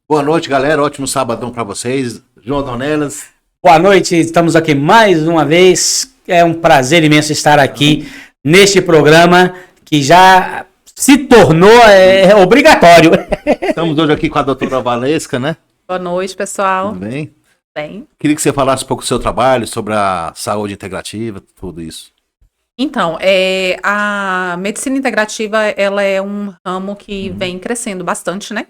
Boa noite, galera. Ótimo sabadão para vocês. João Dornelas. Boa noite, estamos aqui mais uma vez. É um prazer imenso estar aqui neste programa que já se tornou obrigatório. Estamos hoje aqui com a doutora Valesca, né? Boa noite, pessoal. Tudo bem? Bem. Queria que você falasse um pouco do seu trabalho, sobre a saúde integrativa, tudo isso. Então, a medicina integrativa, ela é um ramo que vem crescendo bastante, né?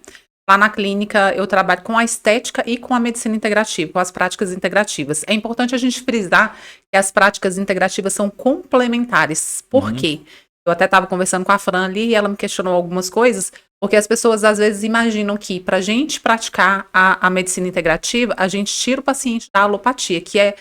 Lá na clínica eu trabalho com a estética e com a medicina integrativa, com as práticas integrativas. É importante a gente frisar que as práticas integrativas são complementares. Por quê? Eu até estava conversando com a Fran ali e ela me questionou algumas coisas, porque as pessoas às vezes imaginam que para a gente praticar a medicina integrativa, a gente tira o paciente da alopatia, que é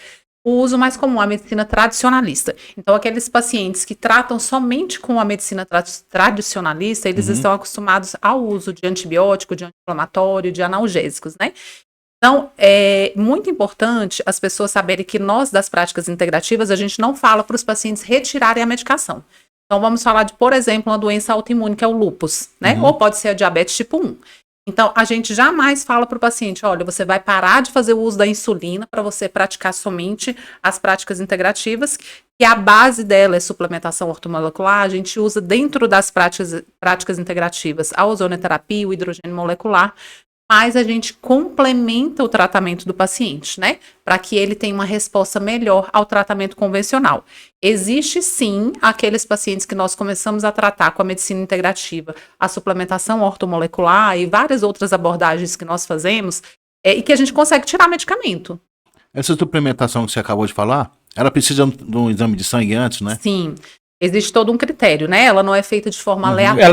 o uso mais comum, a medicina tradicionalista. Então, aqueles pacientes que tratam somente com a medicina tradicionalista, eles estão acostumados ao uso de antibiótico, de anti-inflamatório, de analgésicos, né? Então, é muito importante as pessoas saberem que nós, das práticas integrativas, a gente não fala para os pacientes retirarem a medicação. Então, vamos falar de, por exemplo, uma doença autoimune, que é o lúpus, né? Ou pode ser a diabetes tipo 1. Então, a gente jamais fala para o paciente, olha, você vai parar de fazer o uso da insulina para você praticar somente as práticas integrativas, que a base dela é suplementação ortomolecular. A gente usa dentro das práticas integrativas a ozonoterapia, o hidrogênio molecular, mas a gente complementa o tratamento do paciente, né? Para que ele tenha uma resposta melhor ao tratamento convencional. Existe sim aqueles pacientes que nós começamos a tratar com a medicina integrativa, a suplementação ortomolecular e várias outras abordagens que nós fazemos, e que a gente consegue tirar medicamento. Essa suplementação que você acabou de falar, ela precisa de um exame de sangue antes, né? Sim. Existe todo um critério, né? Ela não é feita de forma aleatória.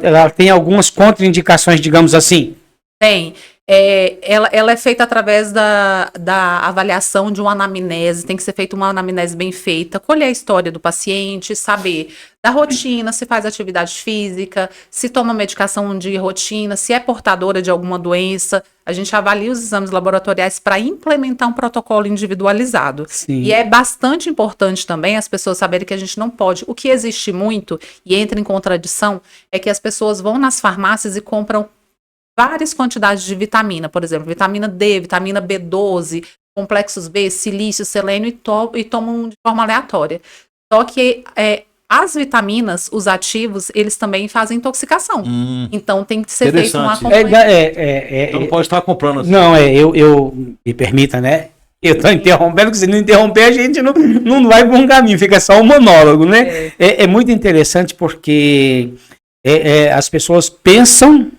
Ela tem algumas contraindicações, digamos assim. Tem. Ela é feita através da avaliação de uma anamnese, tem que ser feita uma anamnese bem feita, colher a história do paciente, saber da rotina, se faz atividade física, se toma medicação de rotina, se é portadora de alguma doença. A gente avalia os exames laboratoriais para implementar um protocolo individualizado. Sim. E é bastante importante também as pessoas saberem que a gente não pode. O que existe muito e entra em contradição é que as pessoas vão nas farmácias e compram várias quantidades de vitamina, por exemplo, vitamina D, vitamina B12, complexos B, silício, selênio e tomam de forma aleatória. Só que as vitaminas, os ativos, eles também fazem intoxicação. Então tem que ser feito um acompanhamento. Então não pode estar comprando assim. Não, eu me permita, né? Eu estou interrompendo, porque se não interromper, a gente não vai por um caminho, fica só um monólogo, né? É muito interessante porque as pessoas pensam.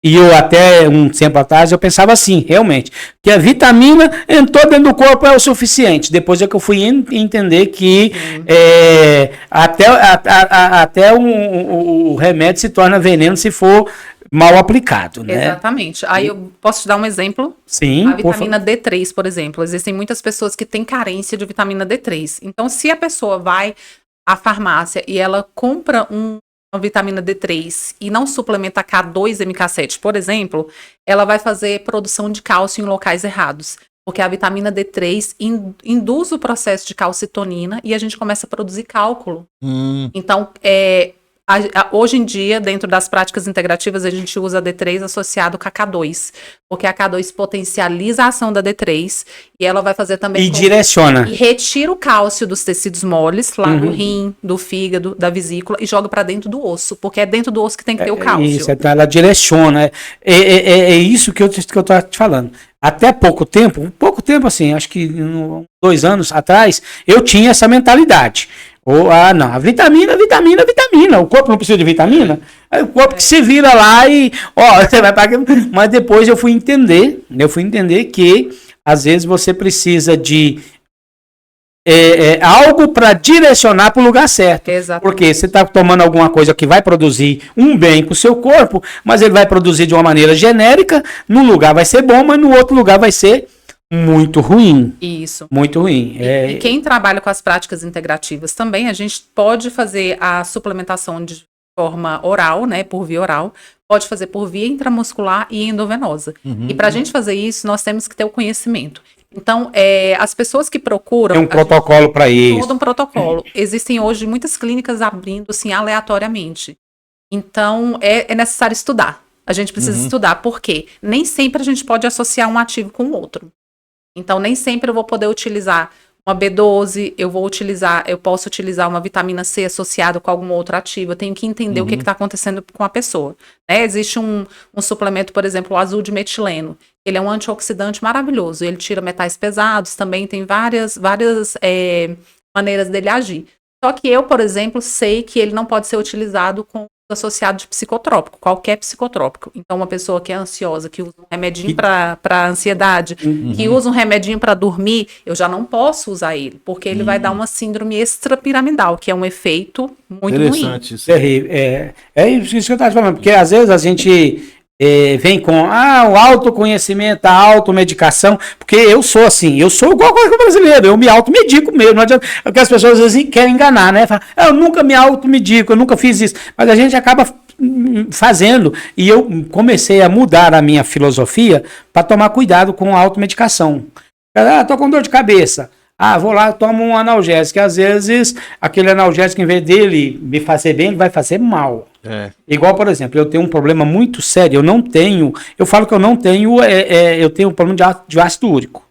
E eu até um tempo atrás eu pensava assim, realmente, que a vitamina entrou dentro do corpo é o suficiente. Depois é que eu fui entender que até o remédio se torna veneno se for mal aplicado, né? Exatamente. Aí eu posso te dar um exemplo? Sim. A vitamina D3, por exemplo. Existem muitas pessoas que têm carência de vitamina D3. Então, se a pessoa vai à farmácia e ela compra uma vitamina D3 e não suplementa K2 MK7, por exemplo, ela vai fazer produção de cálcio em locais errados. Porque a vitamina D3 induz o processo de calcitonina e a gente começa a produzir cálculo. Então, hoje em dia, dentro das práticas integrativas, a gente usa a D3 associado com a K2, porque a K2 potencializa a ação da D3 e ela vai fazer também... E direciona. E retira o cálcio dos tecidos moles, lá do rim, do fígado, da vesícula, e joga para dentro do osso, porque é dentro do osso que tem que ter o cálcio. Isso, então ela direciona. É isso que eu estou te falando. Até pouco tempo assim, acho que 2 anos atrás, eu tinha essa mentalidade. Não, a vitamina. O corpo não precisa de vitamina? Aí o corpo que se vira lá e, você vai pagar. Mas depois eu fui entender que às vezes você precisa de algo para direcionar para o lugar certo. Exatamente. Porque você está tomando alguma coisa que vai produzir um bem para o seu corpo, mas ele vai produzir de uma maneira genérica, num lugar vai ser bom, mas no outro lugar vai ser muito ruim. Isso. Muito ruim. E quem trabalha com as práticas integrativas também, a gente pode fazer a suplementação de forma oral, né, por via oral, pode fazer por via intramuscular e endovenosa. E para a gente fazer isso, nós temos que ter o conhecimento. Então, as pessoas que procuram... Tem um protocolo para isso. Todo um protocolo. Existem hoje muitas clínicas abrindo, assim, aleatoriamente. Então, é necessário estudar. A gente precisa estudar. Por quê? Nem sempre a gente pode associar um ativo com o outro. Então, nem sempre eu vou poder utilizar uma B12, eu posso utilizar uma vitamina C associada com algum outro ativo. Eu tenho que entender o que está acontecendo com a pessoa. Né? Existe um suplemento, por exemplo, o azul de metileno. Ele é um antioxidante maravilhoso. Ele tira metais pesados, também tem várias maneiras dele agir. Só que eu, por exemplo, sei que ele não pode ser utilizado com associado de psicotrópico, qualquer psicotrópico. Então, uma pessoa que é ansiosa, que usa um remedinho para ansiedade, que usa um remedinho para dormir, eu já não posso usar ele, porque ele vai dar uma síndrome extrapiramidal, que é um efeito muito ruim. Interessante isso. É isso que eu estava falando, porque às vezes a gente vem com o autoconhecimento, a automedicação, porque eu sou assim, eu sou igual a brasileiro, eu me automedico mesmo, não adianta, porque as pessoas às vezes querem enganar, né? Falam, eu nunca me automedico, eu nunca fiz isso, mas a gente acaba fazendo, e eu comecei a mudar a minha filosofia para tomar cuidado com a automedicação. Tô com dor de cabeça. Vou lá, tomo um analgésico, que às vezes aquele analgésico, em vez dele me fazer bem, ele vai fazer mal. Igual, por exemplo, eu tenho um problema muito sério, eu falo que eu não tenho, eu tenho um problema de ácido úrico.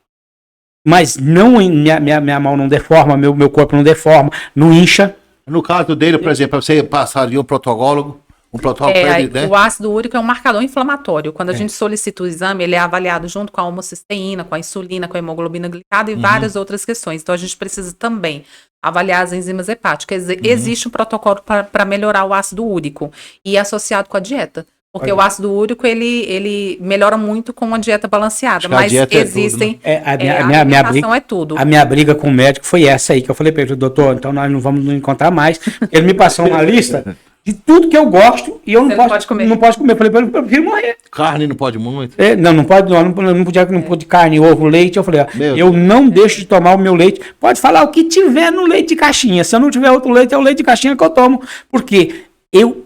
Mas não, minha mão não deforma, meu corpo não deforma, não incha. No caso dele, por exemplo, você passaria um protocolo pra ele, né? O ácido úrico é um marcador inflamatório. Quando a gente solicita o exame, ele é avaliado junto com a homocisteína, com a insulina, com a hemoglobina glicada e várias outras questões. Então, a gente precisa também avaliar as enzimas hepáticas. Existe um protocolo para melhorar o ácido úrico e é associado com a dieta. Porque o ácido úrico, ele melhora muito com uma dieta balanceada. Mas existem... a alimentação é tudo. A minha briga com o médico foi essa aí, que eu falei para ele, doutor, então nós não vamos nos encontrar mais. Ele me passou uma lista de tudo que eu gosto e eu não posso comer. Não posso comer. Eu falei para ele, eu prefiro morrer. Carne não pode muito? Não pode carne, ovo, leite. Eu falei, eu não deixo de tomar o meu leite. Pode falar o que tiver no leite de caixinha. Se eu não tiver outro leite, é o leite de caixinha que eu tomo. Porque eu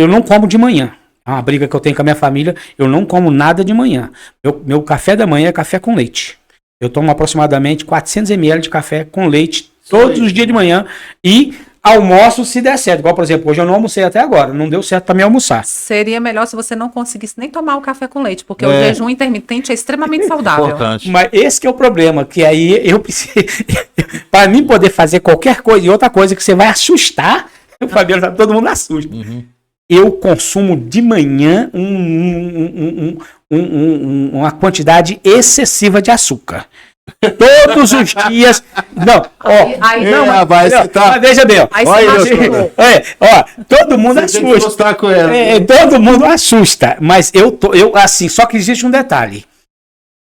não como de manhã. É uma briga que eu tenho com a minha família. Eu não como nada de manhã. Meu café da manhã é café com leite. Eu tomo aproximadamente 400 ml de café com leite todos os dias de manhã. E almoço se der certo. Igual, por exemplo, hoje eu não almocei até agora. Não deu certo para mim almoçar. Seria melhor se você não conseguisse nem tomar o café com leite, porque o jejum intermitente é extremamente saudável. Importante. Mas esse que é o problema, que aí eu preciso... para mim poder fazer qualquer coisa, e outra coisa que você vai assustar, o Fabiano, todo mundo assusta. Eu consumo de manhã uma quantidade excessiva de açúcar. Todos os dias. Mas veja bem, todo mundo assusta. Com ela. Todo mundo assusta. Mas eu assim, só que existe um detalhe.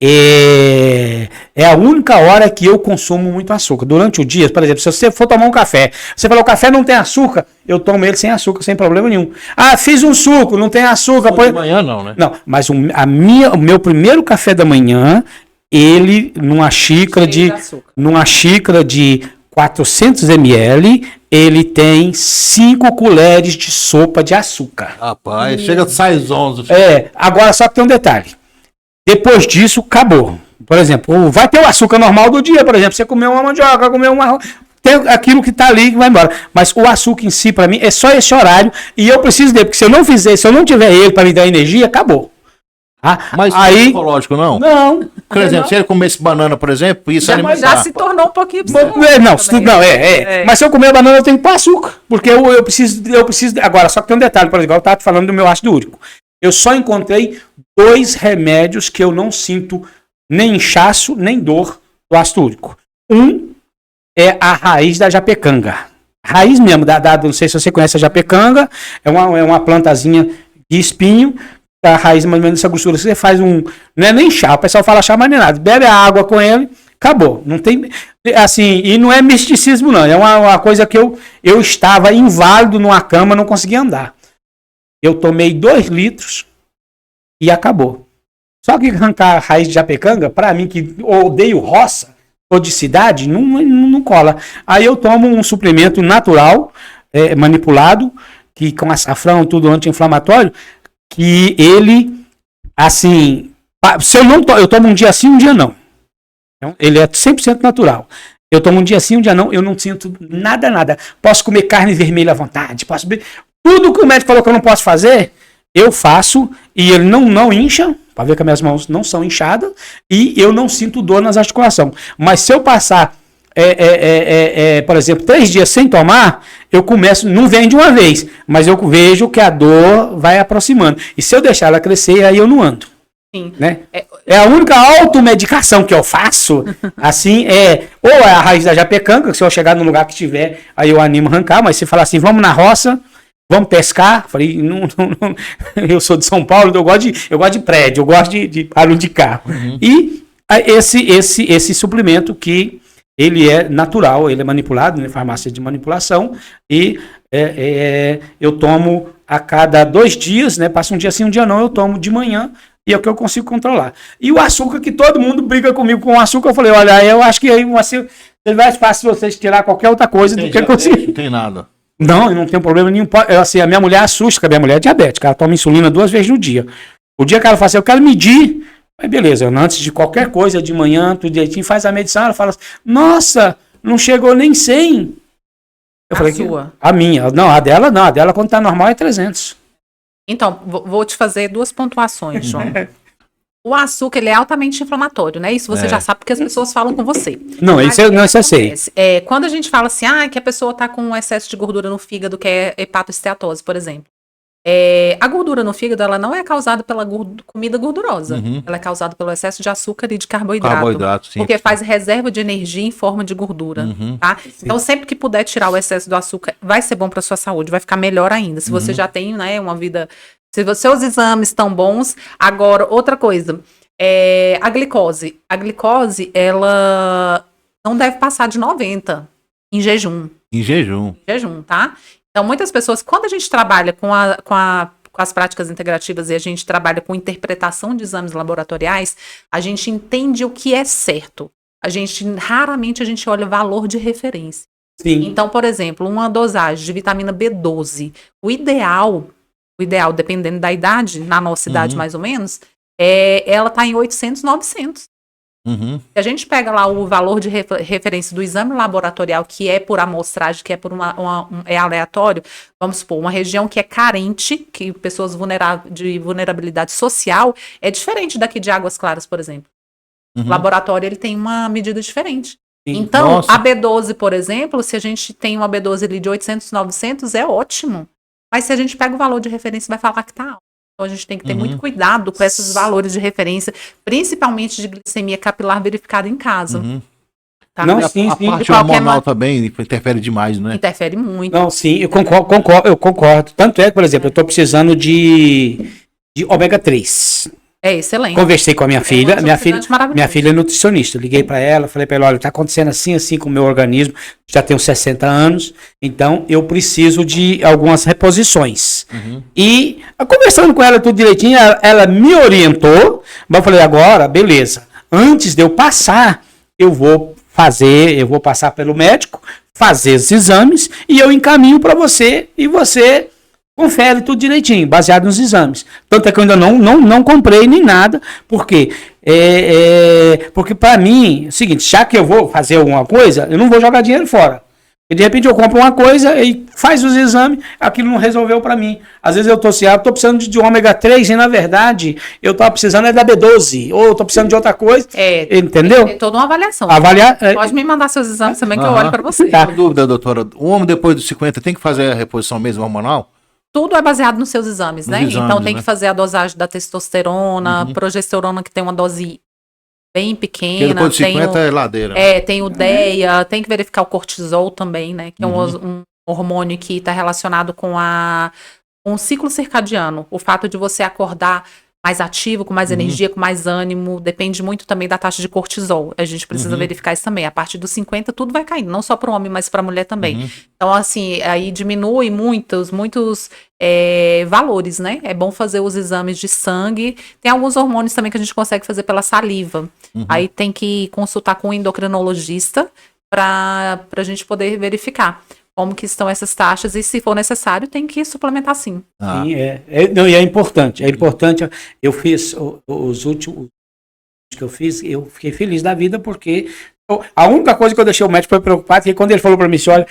É a única hora que eu consumo muito açúcar. Durante o dia, por exemplo, se você for tomar um café, você fala, o café não tem açúcar, eu tomo ele sem açúcar, sem problema nenhum. Fiz um suco, não tem açúcar. De manhã não, né? Não, mas o meu primeiro café da manhã, ele numa xícara de 400 ml, ele tem 5 colheres de sopa de açúcar. Rapaz, chega de 6 11. Agora só que tem um detalhe. Depois disso, acabou. Por exemplo, vai ter o açúcar normal do dia, por exemplo, você comeu uma mandioca, comeu uma... Tem aquilo que tá ali que vai embora. Mas o açúcar em si, para mim, é só esse horário, e eu preciso dele, porque se eu não fizer, se eu não tiver ele para me dar energia, acabou. Mas aí, não é psicológico, não? Não. Por exemplo, se ele comesse banana, por exemplo, isso já se tornou um pouquinho Mas se eu comer banana, eu tenho que pôr açúcar. Porque eu preciso. Agora, só que tem um detalhe, por exemplo, eu estava falando do meu ácido úrico. Eu só encontrei 2 remédios que eu não sinto nem inchaço, nem dor do ácido úrico. Um é a raiz da japecanga. Raiz mesmo, não sei se você conhece a japecanga, é uma plantazinha de espinho. A raiz, mais ou menos, essa grossura, você faz não é nem chá, o pessoal fala chá, mas nem nada, bebe a água com ele, acabou, não tem, assim, e não é misticismo não, é uma coisa que eu estava inválido numa cama, não conseguia andar, eu tomei 2 litros e acabou. Só que arrancar a raiz de japecanga, pra mim que odeio roça, ou de cidade, não cola, aí eu tomo um suplemento natural, manipulado, que com açafrão e tudo anti-inflamatório, que ele, assim, se eu tomo um dia sim, um dia não. Então, ele é 100% natural. Eu tomo um dia sim, um dia não, eu não sinto nada. Posso comer carne vermelha à vontade, posso beber. Tudo que o médico falou que eu não posso fazer, eu faço e ele não incha, para ver que as minhas mãos não são inchadas, e eu não sinto dor nas articulações. Mas se eu passar, por exemplo, 3 dias sem tomar, eu começo, não vem de uma vez, mas eu vejo que a dor vai aproximando. E se eu deixar ela crescer, aí eu não ando. Sim. Né? É a única automedicação que eu faço, assim, ou é a raiz da japecanca, que se eu chegar num lugar que tiver, aí eu animo a arrancar, mas se falar assim, vamos na roça, vamos pescar, falei, não, eu sou de São Paulo, eu gosto de prédio, eu gosto de barulho de carro. E esse suplemento que ele é natural, ele é manipulado, né, farmácia de manipulação, e eu tomo a cada 2 dias, né, passa um dia sim, um dia não, eu tomo de manhã, e é o que eu consigo controlar. E o açúcar, que todo mundo briga comigo com o açúcar, eu falei, olha, eu acho que aí é mais fácil vocês tirar qualquer outra coisa do que conseguir. Não tem nada. Não, eu não tenho problema nenhum. Assim, a minha mulher assusta, que a minha mulher é diabética, ela toma insulina 2 vezes no dia. O dia que ela fala assim, eu quero medir, aí beleza, antes de qualquer coisa, de manhã, tudo direitinho, faz a medição, ela fala assim, nossa, não chegou nem 100. Eu falei, sua? A minha. Não, a dela quando tá normal é 300. Então, vou te fazer 2 pontuações, João. O açúcar, ele é altamente inflamatório, né? Isso você já sabe porque as pessoas falam com você. Não, isso eu sei. Quando a gente fala assim, que a pessoa tá com um excesso de gordura no fígado, que é hepatoesteatose, por exemplo. A gordura no fígado, ela não é causada pela comida gordurosa. Ela é causada pelo excesso de açúcar e de carboidrato. Sim, porque faz reserva de energia em forma de gordura, tá? Então, sempre que puder tirar o excesso do açúcar, vai ser bom para sua saúde, vai ficar melhor ainda. Se você já tem, né, uma vida... Se os seus exames estão bons... Agora, outra coisa. A glicose. A glicose, ela não deve passar de 90 em jejum. Em jejum. Em jejum, tá? Então, muitas pessoas, quando a gente trabalha com as práticas integrativas e a gente trabalha com interpretação de exames laboratoriais, a gente entende o que é certo. Raramente a gente olha valor de referência. Sim. Então, por exemplo, uma dosagem de vitamina B12, o ideal, dependendo da idade, na nossa idade mais ou menos, ela está em 800, 900. Se a gente pega lá o valor de referência do exame laboratorial, que é por amostragem, que é por é aleatório, vamos supor, uma região que é carente, que pessoas de vulnerabilidade social, é diferente daqui de Águas Claras, por exemplo. O laboratório, ele tem uma medida diferente. Sim. Então, Nossa. a B12, por exemplo, se a gente tem uma B12 ali de 800, 900, é ótimo. Mas se a gente pega o valor de referência, vai falar que tá alto. Então, a gente tem que ter muito cuidado com esses valores de referência, principalmente de glicemia capilar verificada em casa. Tá? Não, A sim. parte hormonal também interfere demais, né? Interfere muito. Não, sim, eu concordo. Tanto é que, por exemplo, eu estou precisando de ômega 3. É excelente. Conversei com a minha filha, um minha antioxidante maravilhoso. filha é nutricionista. Eu liguei para ela, falei para ela, olha, tá acontecendo assim com o meu organismo, já tenho 60 anos, então eu preciso de algumas reposições. E conversando com ela tudo direitinho, ela me orientou, mas eu falei, agora, beleza, antes de eu passar, eu vou passar pelo médico, fazer os exames e eu encaminho para você e você confere tudo direitinho, baseado nos exames. Tanto é que eu ainda não comprei nem nada, porque para mim, é o seguinte, já que eu vou fazer alguma coisa, eu não vou jogar dinheiro fora. E de repente eu compro uma coisa e faz os exames, aquilo não resolveu para mim. Às vezes eu tô precisando de ômega 3 e na verdade eu tô precisando da B12, ou eu tô precisando de outra coisa, entendeu? Tem toda uma avaliação. Pode me mandar seus exames também que eu olho para você. Uma dúvida, doutora. O homem depois dos 50 tem que fazer a reposição mesmo hormonal? Tudo é baseado nos seus exames, né? Nos exames, Então tem né? que fazer a dosagem da testosterona, progesterona, que tem uma dose bem Porque pequena. depois dos 50 é ladeira. Tem o DEA, tem que verificar o cortisol também, né? Que é um hormônio que está relacionado com o ciclo circadiano. O fato de você acordar mais ativo, com mais energia, com mais ânimo, depende muito também da taxa de cortisol. A gente precisa verificar isso também. A partir dos 50, tudo vai caindo, não só para o homem, mas para a mulher também. Então, assim, aí diminui muitos valores, né? É bom fazer os exames de sangue. Tem alguns hormônios também que a gente consegue fazer pela saliva. Aí tem que consultar com um endocrinologista para a gente poder verificar como que estão essas taxas, e se for necessário, tem que suplementar sim. Sim, e é importante. É importante. Eu fiz os últimos que eu fiz, eu fiquei feliz da vida, porque a única coisa que eu deixei o médico foi preocupado, que quando ele falou para mim, olha,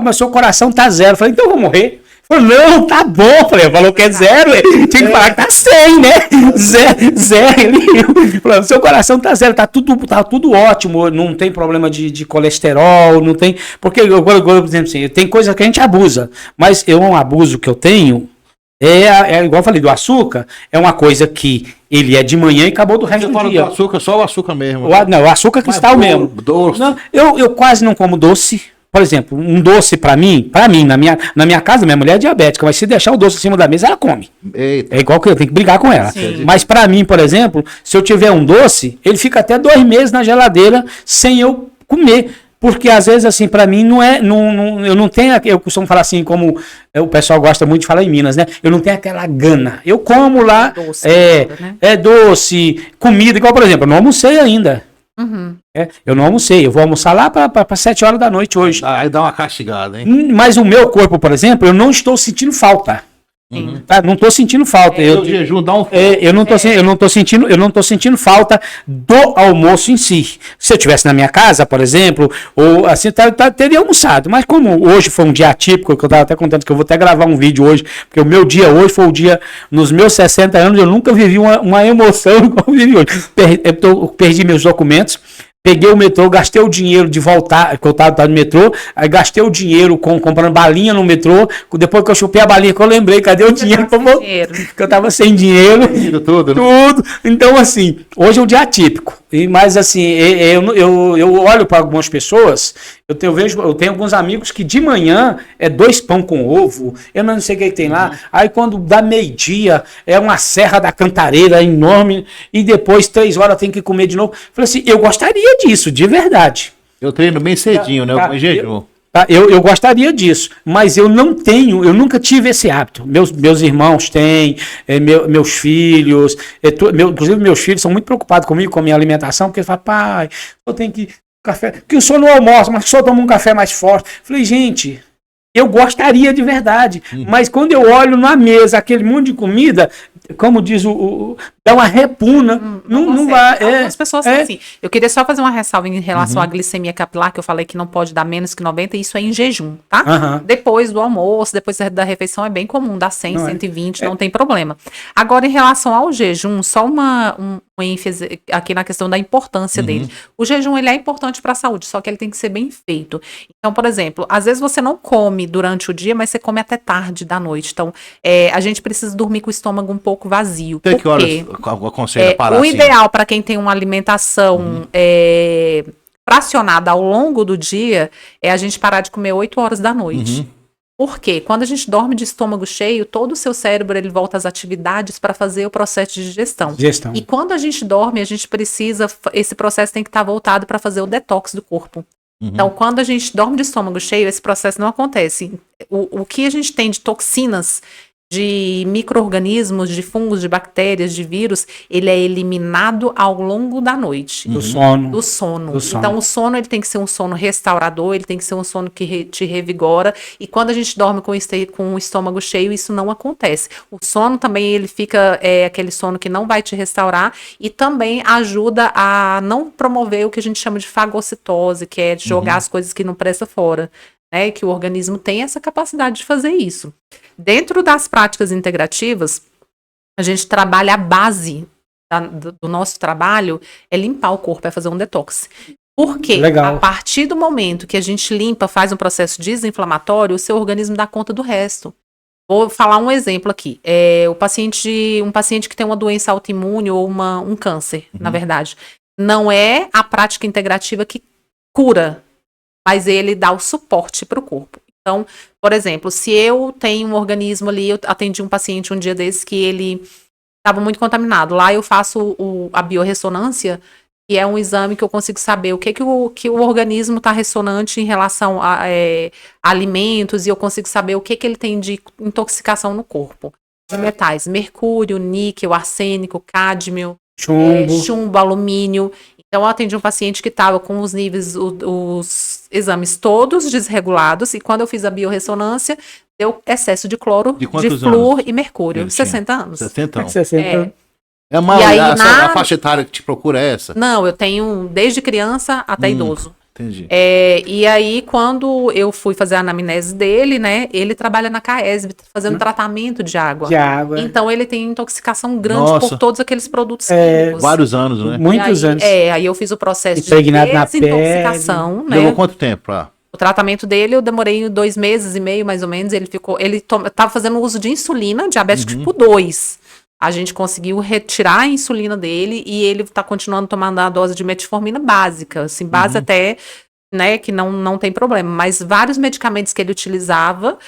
mas seu coração tá 0. Eu falei, então eu vou morrer. Falou, não, tá bom. Falou que é 0. Tinha que falar que tá 100, né? Zero. Ele falou, seu coração tá 0, tá tudo ótimo, não tem problema de colesterol, não tem. Porque, por exemplo assim, tem coisa que a gente abusa, mas um abuso que eu tenho é igual eu falei, do açúcar, é uma coisa que ele é de manhã e acabou do resto do dia. Do açúcar, só o açúcar mesmo. Não, o açúcar cristal mesmo. Doce. Não, eu quase não como doce. Por exemplo, um doce pra mim, na minha casa, minha mulher é diabética, mas se deixar o doce em cima da mesa, ela come. Eita. É igual que eu tenho que brigar com ela. Sim. Mas pra mim, por exemplo, se eu tiver um doce, ele fica até 2 meses na geladeira sem eu comer. Porque às vezes, assim, pra mim eu não tenho, eu costumo falar assim, como o pessoal gosta muito de falar em Minas, né? Eu não tenho aquela gana. Eu como lá, Doce, né? doce, comida, igual, por exemplo, eu não almocei ainda. Uhum. Eu não almocei, eu vou almoçar lá para 7 horas da noite hoje. Aí dá uma castigada, hein? Mas o meu corpo, por exemplo, eu não estou sentindo falta. Sim. Tá? Não estou sentindo falta. O jejum dá um... Eu não tô sentindo falta do almoço em si. Se eu estivesse na minha casa, por exemplo, ou assim, teria almoçado. Mas como hoje foi um dia atípico, que eu estava até contando que eu vou até gravar um vídeo hoje, porque o meu dia hoje foi o dia, nos meus 60 anos, eu nunca vivi uma emoção como eu vivi hoje. Eu perdi meus documentos. Peguei o metrô, gastei o dinheiro de voltar, que eu tava no metrô, aí gastei o dinheiro comprando balinha no metrô, depois que eu chupei a balinha, que eu lembrei, cadê o dinheiro pra voltar? Que eu tava sem dinheiro. Tudo, né? Tudo. Então, assim, hoje é um dia atípico. Mas, assim, eu olho para algumas pessoas, eu tenho alguns amigos que de manhã é 2 pão com ovo, eu não sei o que tem lá, aí quando dá meio-dia é uma serra da Cantareira enorme, e depois 3 horas tem que comer de novo. Falei assim, eu gostaria disso, de verdade. Eu treino bem cedinho, né? Eu em jejum. Eu gostaria disso, mas eu nunca tive esse hábito. Meus irmãos têm, meus filhos, inclusive meus filhos são muito preocupados comigo, com a minha alimentação, porque eles falam, pai, eu tenho que café, que o senhor não almoça, mas o senhor toma um café mais forte. Falei, gente, eu gostaria de verdade, mas quando eu olho na mesa aquele monte de comida, como diz dá uma repugna, não vai. Algumas pessoas são assim. Eu queria só fazer uma ressalva em relação à glicemia capilar, que eu falei que não pode dar menos que 90, e isso é em jejum, tá? Depois do almoço, depois da refeição, é bem comum, dá 100, 120, não tem problema. Agora, em relação ao jejum, só um ênfase aqui na questão da importância dele. O jejum, ele é importante para a saúde, só que ele tem que ser bem feito. Então, por exemplo, às vezes você não come durante o dia, mas você come até tarde da noite. Então, a gente precisa dormir com o estômago um pouco vazio. Tem que horas aconselha parar o assim? ideal para quem tem uma alimentação fracionada ao longo do dia é a gente parar de comer 8 horas da noite. Por quê? Quando a gente dorme de estômago cheio, todo o seu cérebro ele volta às atividades para fazer o processo de digestão. E quando a gente dorme, a gente precisa, esse processo tem que estar voltado para fazer o detox do corpo. Então, quando a gente dorme de estômago cheio, esse processo não acontece. O que a gente tem de toxinas, de micro-organismos, de fungos, de bactérias, de vírus, ele é eliminado ao longo da noite. Do sono. Então, o sono ele tem que ser um sono restaurador, ele tem que ser um sono que te revigora, e quando a gente dorme com o estômago cheio, isso não acontece. O sono também, ele fica aquele sono que não vai te restaurar, e também ajuda a não promover o que a gente chama de fagocitose, que é de jogar as coisas que não prestam fora. Que o organismo tem essa capacidade de fazer isso. Dentro das práticas integrativas, a gente trabalha a base do nosso trabalho é limpar o corpo, é fazer um detox. Porque a partir do momento que a gente limpa, faz um processo desinflamatório, o seu organismo dá conta do resto. Vou falar um exemplo aqui. Um paciente que tem uma doença autoimune ou um câncer, na verdade. Não é a prática integrativa que cura, mas ele dá o suporte para o corpo. Então, por exemplo, se eu tenho um organismo ali, eu atendi um paciente um dia desses que ele estava muito contaminado. Lá eu faço a biorressonância, que é um exame que eu consigo saber o que o organismo está ressonante em relação a alimentos, e eu consigo saber o que ele tem de intoxicação no corpo. De metais, mercúrio, níquel, arsênico, cádmio, chumbo, alumínio. Então, eu atendi um paciente que estava com os níveis, os exames todos desregulados, e quando eu fiz a biorressonância, deu excesso de cloro, de flúor e mercúrio. 60 anos. 60 anos. 60. A faixa etária que te procura é essa? Não, eu tenho desde criança até idoso. Entendi. E aí, quando eu fui fazer a anamnese dele, né? Ele trabalha na CAESB, fazendo tratamento de água. De água. Então, ele tem intoxicação grande Nossa. por todos aqueles produtos químicos. Vários anos, né? Muitos aí, anos. Aí eu fiz o processo Impregnado de na desintoxicação, né? Levou quanto tempo? O tratamento dele eu demorei 2 meses e meio, mais ou menos. Ele tava fazendo uso de insulina, diabetes tipo 2. A gente conseguiu retirar a insulina dele e ele tá continuando tomando a dose de metformina básica, assim, base até, né, que não tem problema. Mas vários medicamentos que ele utilizava,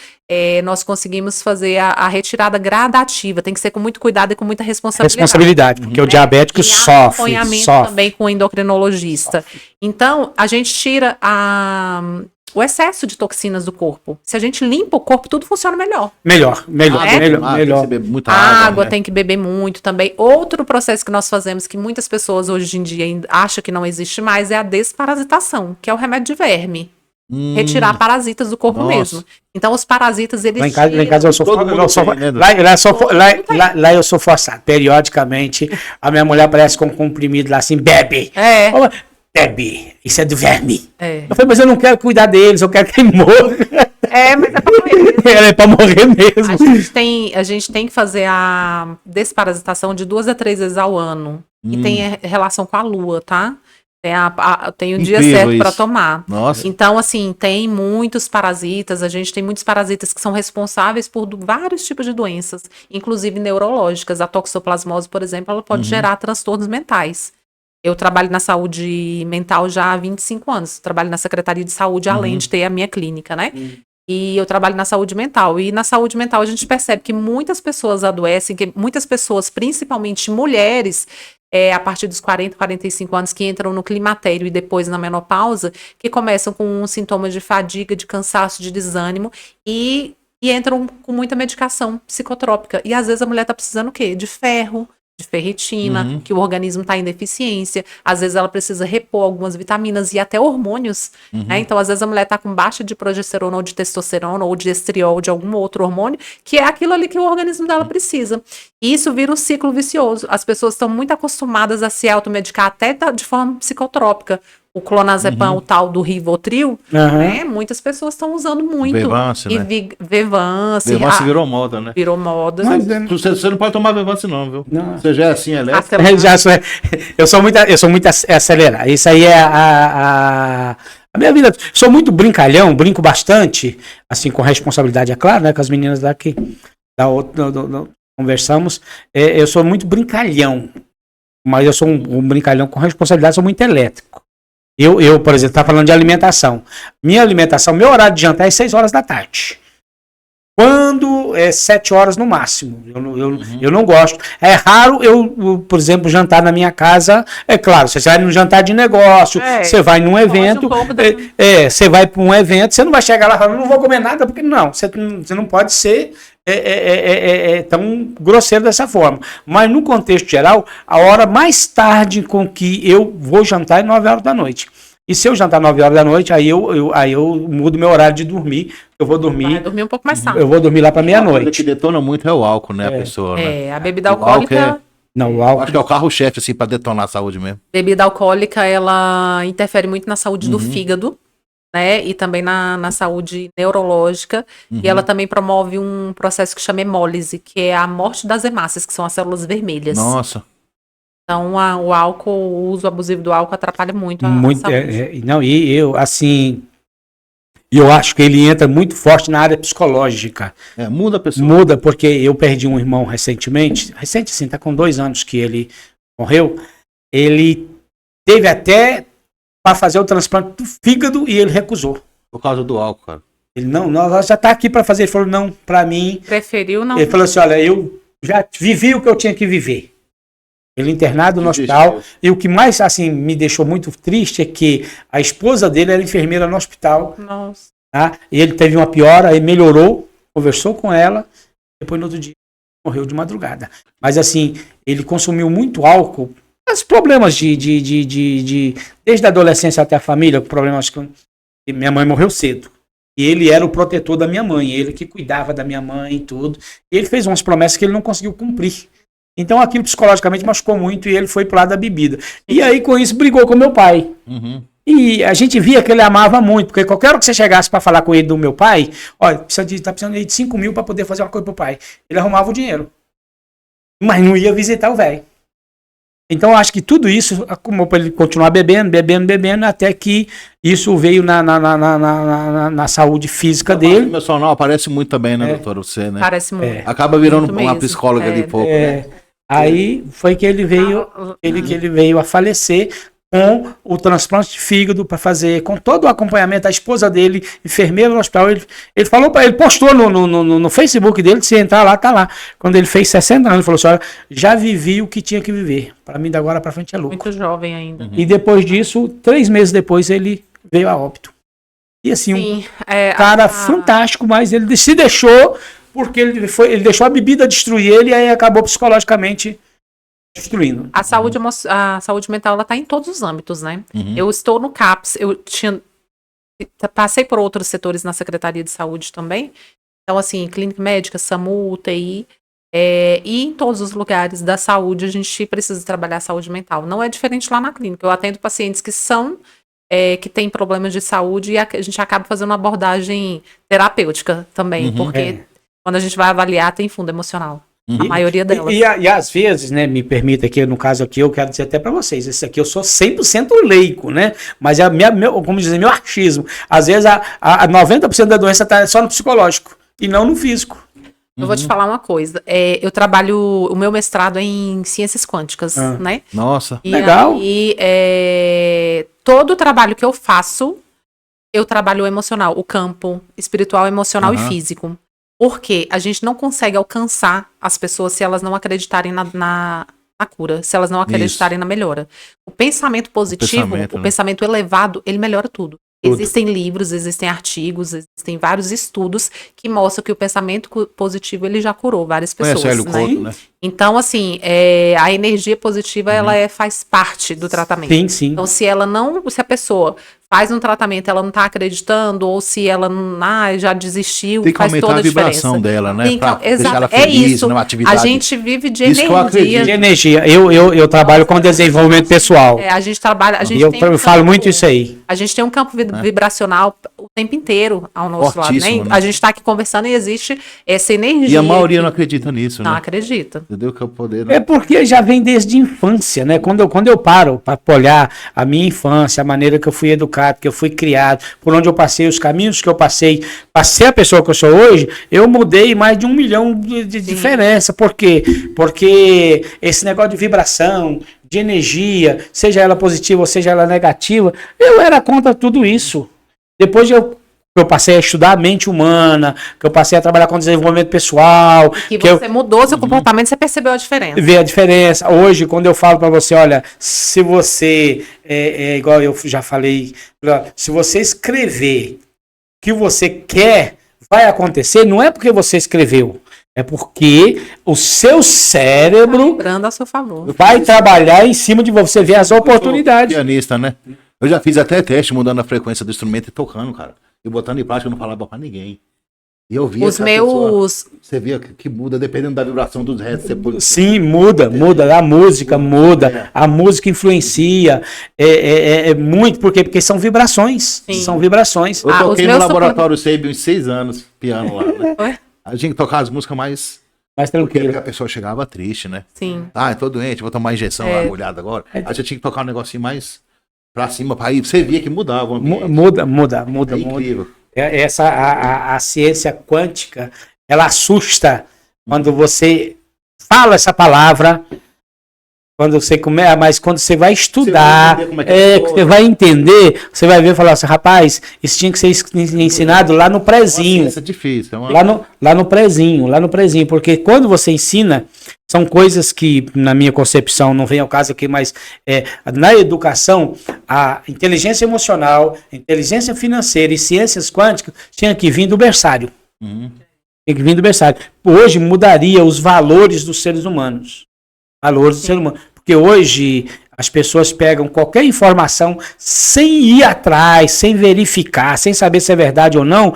nós conseguimos fazer a retirada gradativa. Tem que ser com muito cuidado e com muita responsabilidade. Porque o diabético E sofre. acompanhamento também com o endocrinologista. Então, a gente tira o excesso de toxinas do corpo. Se a gente limpa o corpo, tudo funciona melhor. Melhor. Tem que beber muita Água né? tem que beber muito também. Outro processo que nós fazemos, que muitas pessoas hoje em dia ainda acham que não existe mais, é a desparasitação, que é o remédio de verme. Retirar parasitas do corpo mesmo. Então, os parasitas, eles Lá em casa eu sou Todo mundo tem, né, lá eu sou forçado. Periodicamente, a minha mulher aparece com um comprimido lá assim, bebe. Bebe. Isso é do verme. Eu falei, mas eu não quero cuidar deles, eu quero que ele morra. Mas é pra morrer mesmo. É pra morrer mesmo. A gente tem que fazer a desparasitação de 2 a 3 vezes ao ano. E tem relação com a lua, tá? Tem o dia Incrível certo para isso. tomar. Nossa. Então, assim, tem muitos parasitas. A gente tem muitos parasitas que são responsáveis por vários tipos de doenças, inclusive neurológicas. A toxoplasmose, por exemplo, ela pode gerar transtornos mentais. Eu trabalho na saúde mental já há 25 anos. Trabalho na Secretaria de Saúde, além de ter a minha clínica, né? E eu trabalho na saúde mental. E na saúde mental a gente percebe que muitas pessoas adoecem, que muitas pessoas, principalmente mulheres, a partir dos 40, 45 anos, que entram no climatério e depois na menopausa, que começam com sintomas de fadiga, de cansaço, de desânimo e entram com muita medicação psicotrópica. E às vezes a mulher tá precisando o quê? De ferro, de ferritina, que o organismo está em deficiência. Às vezes ela precisa repor algumas vitaminas e até hormônios. Né? Então, às vezes a mulher está com baixa de progesterona ou de testosterona ou de estriol, de algum outro hormônio, que é aquilo ali que o organismo dela precisa. E isso vira um ciclo vicioso. As pessoas estão muito acostumadas a se automedicar até de forma psicotrópica. O clonazepam, o tal do Rivotril, né? Muitas pessoas estão usando muito. Vevance, né? Vevance. Vevance virou moda, né? Virou moda. Mas, Você não pode tomar Vevance não, viu? Não. Você já é assim, elétrico. Eu sou muito acelerado. Isso aí é a minha vida. Sou muito brincalhão, brinco bastante, assim, com responsabilidade, é claro, né? Com as meninas daqui, conversamos. Eu sou muito brincalhão, mas eu sou um brincalhão com responsabilidade, sou muito elétrico. Eu, por exemplo, estava falando de alimentação. Minha alimentação, meu horário de jantar é 6 horas da tarde. Quando é 7 horas no máximo. Eu não gosto. É raro eu, por exemplo, jantar na minha casa. É claro, você vai num jantar de negócio, você vai num evento. Você vai para um evento, você não vai chegar lá e falar, não vou comer nada, porque não, você não pode ser tão grosseiro dessa forma. Mas no contexto geral, a hora mais tarde com que eu vou jantar é 9 horas da noite. E se eu jantar 9 horas da noite, aí eu mudo meu horário de dormir. Eu vou dormir. Vai dormir um pouco mais tarde. Eu vou dormir lá para A coisa meia-noite. que detona muito é o álcool, né, a pessoa, né? A bebida O álcool alcoólica. Não, o álcool. Acho que é o carro-chefe, assim, pra detonar a saúde mesmo. Bebida alcoólica, ela interfere muito na saúde do fígado, né? E também na saúde neurológica. E ela também promove um processo que chama hemólise, que é a morte das hemácias, que são as células vermelhas. Nossa. Então, o álcool, o uso abusivo do álcool atrapalha muito a saúde. Não, e eu, assim, eu acho que ele entra muito forte na área psicológica. Muda a pessoa. Muda, porque eu perdi um irmão recentemente, assim, tá com 2 anos que ele morreu. Ele teve até para fazer o transplante do fígado e ele recusou. Por causa do álcool, cara. Ele, não, já tá aqui para fazer. Ele falou, não, para mim... Preferiu não... Ele falou assim, olha, eu já vivi o que eu tinha que viver. Ele internado no hospital. E o que mais, assim, me deixou muito triste é que a esposa dele era enfermeira no hospital. Nossa. Tá? E ele teve uma piora, aí melhorou, conversou com ela, depois no outro dia morreu de madrugada. Mas assim, ele consumiu muito álcool, os problemas desde a adolescência até a família, problemas que minha mãe morreu cedo. E ele era o protetor da minha mãe, ele que cuidava da minha mãe e tudo. E ele fez umas promessas que ele não conseguiu cumprir. Então aquilo psicologicamente machucou muito e ele foi pro lado da bebida. E aí com isso brigou com meu pai. E a gente via que ele amava muito, porque qualquer hora que você chegasse para falar com ele do meu pai, olha, tá precisando de 5 mil para poder fazer uma coisa pro pai. Ele arrumava o dinheiro. Mas não ia visitar o velho. Então, eu acho que tudo isso acumulou para ele continuar bebendo, até que isso veio na saúde física dele. O emocional aparece muito também, né, doutor? Você, né? Parece muito. Acaba virando Muito uma mesmo. psicóloga ali pouco. Né? Aí foi que ele veio, que ele veio a falecer com o transplante de fígado para fazer, com todo o acompanhamento, a esposa dele, enfermeira no hospital, ele falou para ele, postou no Facebook dele, se entrar lá, tá lá. Quando ele fez 60 anos, ele falou assim, olha, já vivi o que tinha que viver, para mim da agora para frente é lucro. Muito jovem ainda. E depois disso, 3 meses depois, ele veio a óbito. E assim, Sim, um cara fantástico, mas ele se deixou, porque ele deixou a bebida destruir ele, e aí acabou psicologicamente destruindo. a saúde mental, ela tá em todos os âmbitos, né? Eu estou no CAPS, passei por outros setores na Secretaria de Saúde também. Então, assim, clínica médica, SAMU, UTI, e em todos os lugares da saúde a gente precisa trabalhar a saúde mental. Não é diferente lá na clínica. Eu atendo pacientes que que têm problemas de saúde e a gente acaba fazendo uma abordagem terapêutica também, porque quando a gente vai avaliar tem fundo emocional. A maioria delas. E às vezes, né, me permita aqui, no caso aqui, eu quero dizer até para vocês, esse aqui eu sou 100% leigo, né, mas é como dizer, meu achismo. Às vezes a 90% da doença tá só no psicológico e não no físico. Eu vou te falar uma coisa. Eu trabalho, o meu mestrado é em ciências quânticas, né? Nossa. E legal. E todo o trabalho que eu faço, eu trabalho o emocional, o campo espiritual, emocional e físico. Porque a gente não consegue alcançar as pessoas se elas não acreditarem na cura, se elas não acreditarem na melhora. O pensamento positivo, o pensamento elevado, ele melhora tudo. Existem livros, existem artigos, existem vários estudos que mostram que o pensamento positivo ele já curou várias pessoas. Conhece Hélio Couto, né? Então, assim, a energia positiva ela faz parte do tratamento. Sim, sim. Então, se a pessoa faz um tratamento, ela não está acreditando, ou se ela já desistiu, tem que faz aumentar toda a a diferença. vibração dela, né? Tem que- Pra deixar ela é feliz, isso. numa atividade. A gente vive de Isso que eu acredito. De energia. energia. Eu trabalho com desenvolvimento pessoal. A gente trabalha. A gente E eu tem falo muito isso aí. A gente tem um campo vibracional o tempo inteiro ao nosso lado, né? Fortíssimo, né? A gente está aqui conversando e existe essa energia. E a maioria que não acredita nisso, não né? acredita. Entendeu? Que é o poder. Né? É porque já vem desde a infância, né? Quando eu paro para olhar a minha infância, a maneira que eu fui educado, que eu fui criado, por onde eu passei, os caminhos que eu passei, para ser a pessoa que eu sou hoje, eu mudei mais de 1 milhão de diferença. Por quê? Porque esse negócio de vibração, de energia, seja ela positiva ou seja ela negativa, eu era contra tudo isso. Depois eu passei a estudar a mente humana, que eu passei a trabalhar com desenvolvimento pessoal. Que você mudou seu comportamento, você percebeu a diferença. Ver a diferença. Hoje, quando eu falo para você, olha, se você, igual eu já falei, se você escrever o que você quer, vai acontecer, não é porque você escreveu, é porque o seu cérebro Vibrando a seu favor. vai trabalhar em cima de você ver as Eu oportunidades. sou pianista, né? Eu já fiz até teste mudando a frequência do instrumento e tocando, cara. E botando em prática, eu não falava pra ninguém. E eu via Os meus. Você via que muda dependendo da vibração dos hertz. Você põe... Sim, muda. A música muda, a música influencia. Muito, por quê? Porque são vibrações. Sim. São vibrações. Eu toquei os no meus laboratório Seibel uns 6 anos, piano lá, né? Oi? A gente tocava as músicas mais. Mais Porque tranquilo. a pessoa chegava triste, né? Sim. Ah, eu tô doente, vou tomar injeção agulhada agora. Aí você tinha que tocar um negocinho mais pra cima, pra ir. Você via que mudava o ambiente. Muda. É incrível. A ciência quântica, ela assusta quando você fala essa palavra, quando você começa, mas quando você vai estudar, Você vai entender como é que é você vai entender, você vai ver e falar assim, rapaz, isso tinha que ser ensinado lá no prezinho. Isso é difícil. É uma... Lá no prezinho, porque quando você ensina, são coisas que, na minha concepção, não vem ao caso aqui, mas na educação, a inteligência emocional, inteligência financeira e ciências quânticas tinha que vir do berçário. Tem que vir do berçário. Hoje mudaria os valores dos seres humanos. Valores do ser humano. Porque hoje as pessoas pegam qualquer informação sem ir atrás, sem verificar, sem saber se é verdade ou não,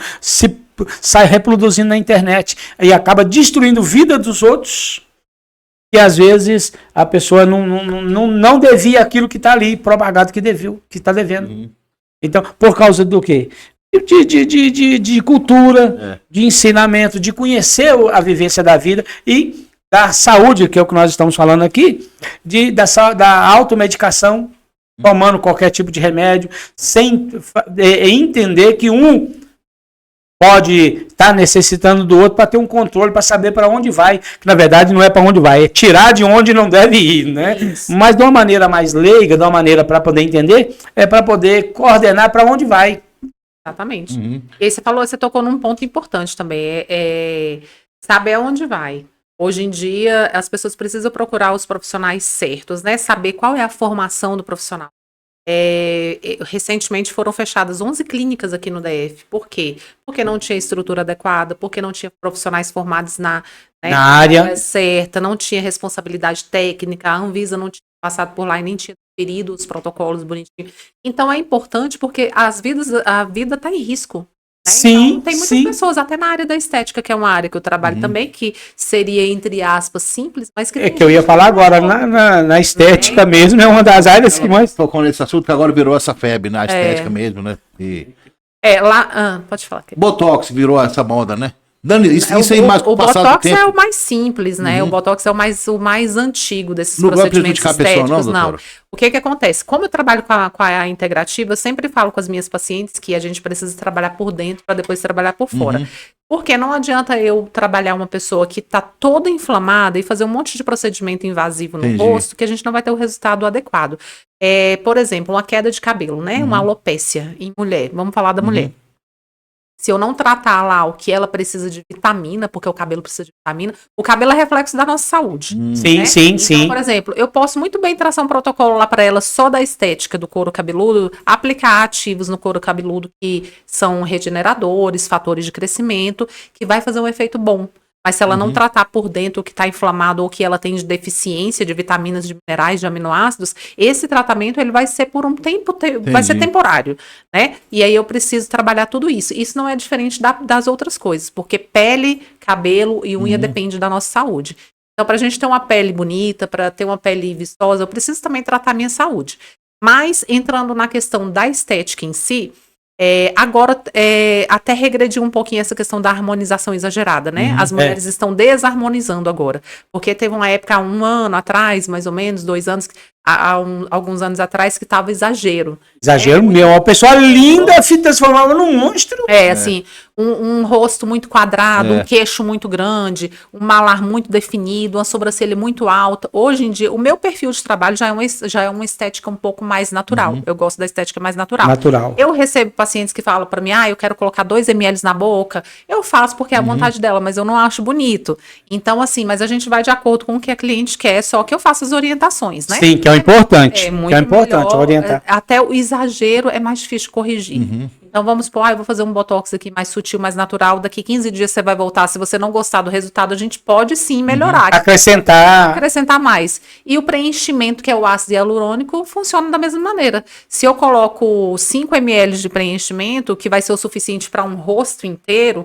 sai reproduzindo na internet e acaba destruindo a vida dos outros. E às vezes a pessoa não devia aquilo que está ali, propagado que está devendo. Então, por causa do quê? De cultura, de ensinamento, de conhecer a vivência da vida e da saúde, que é o que nós estamos falando aqui, da automedicação, tomando qualquer tipo de remédio, sem entender que um pode estar necessitando do outro para ter um controle, para saber para onde vai, que na verdade não é para onde vai, é tirar de onde não deve ir, né? Isso. Mas de uma maneira mais leiga, de uma maneira para poder entender, é para poder coordenar para onde vai. Exatamente. E aí você tocou num ponto importante também, saber aonde vai. Hoje em dia, as pessoas precisam procurar os profissionais certos, né? Saber qual é a formação do profissional. Recentemente foram fechadas 11 clínicas aqui no DF. Por quê? Porque não tinha estrutura adequada, porque não tinha profissionais formados na área certa, não tinha responsabilidade técnica, a Anvisa não tinha passado por lá e nem tinha conferido os protocolos bonitinhos. Então é importante porque a vida está em risco. Sim, então, tem muitas pessoas, até na área da estética, que é uma área que eu trabalho também, que seria, entre aspas, simples, mas que... que eu ia falar agora, na estética mesmo, é uma das áreas que mais... Tocou nesse assunto, que agora virou essa febre na estética mesmo, né? Pode falar. Botox virou essa moda, né? Isso aí mais o Botox é o mais simples, né? O Botox é o mais antigo desses procedimentos estéticos. Não. O que acontece? Como eu trabalho com a integrativa, eu sempre falo com as minhas pacientes que a gente precisa trabalhar por dentro para depois trabalhar por fora. Porque não adianta eu trabalhar uma pessoa que está toda inflamada e fazer um monte de procedimento invasivo no rosto, que a gente não vai ter o resultado adequado. Por exemplo, uma queda de cabelo, né? Uma alopécia em mulher. Vamos falar da mulher. Se eu não tratar lá o que ela precisa de vitamina, porque o cabelo precisa de vitamina, o cabelo é reflexo da nossa saúde. Sim. Então, por exemplo, eu posso muito bem traçar um protocolo lá para ela só da estética do couro cabeludo, aplicar ativos no couro cabeludo que são regeneradores, fatores de crescimento, que vai fazer um efeito bom. Mas se ela não tratar por dentro o que está inflamado ou que ela tem de deficiência de vitaminas, de minerais, de aminoácidos, esse tratamento ele vai ser por um tempo, vai ser temporário, né? E aí eu preciso trabalhar tudo isso. Isso não é diferente das outras coisas, porque pele, cabelo e unha depende da nossa saúde. Então, para a gente ter uma pele bonita, para ter uma pele vistosa, eu preciso também tratar a minha saúde. Mas, entrando na questão da estética em si, agora até regrediu um pouquinho essa questão da harmonização exagerada, né? As mulheres estão desarmonizando agora, porque teve uma época, há um ano atrás, mais ou menos, 2 anos, alguns anos atrás, que tava exagero. Exagero meu, uma pessoa linda se transformava num monstro. Assim, um rosto muito quadrado, um queixo muito grande, um malar muito definido, uma sobrancelha muito alta. Hoje em dia, o meu perfil de trabalho já é uma estética um pouco mais natural. Eu gosto da estética mais natural. Eu recebo pacientes que falam para mim, eu quero colocar 2 ml na boca. Eu faço porque é a vontade dela, mas eu não acho bonito. Então, assim, mas a gente vai de acordo com o que a cliente quer, só que eu faço as orientações, né? Sim, que é o importante. É muito melhor, orientar. Até o exagero é mais difícil de corrigir. Então vamos supor, eu vou fazer um botox aqui mais sutil, mais natural, daqui 15 dias você vai voltar, se você não gostar do resultado, a gente pode sim melhorar. Acrescentar mais. E o preenchimento, que é o ácido hialurônico, funciona da mesma maneira. Se eu coloco 5 ml de preenchimento, que vai ser o suficiente para um rosto inteiro,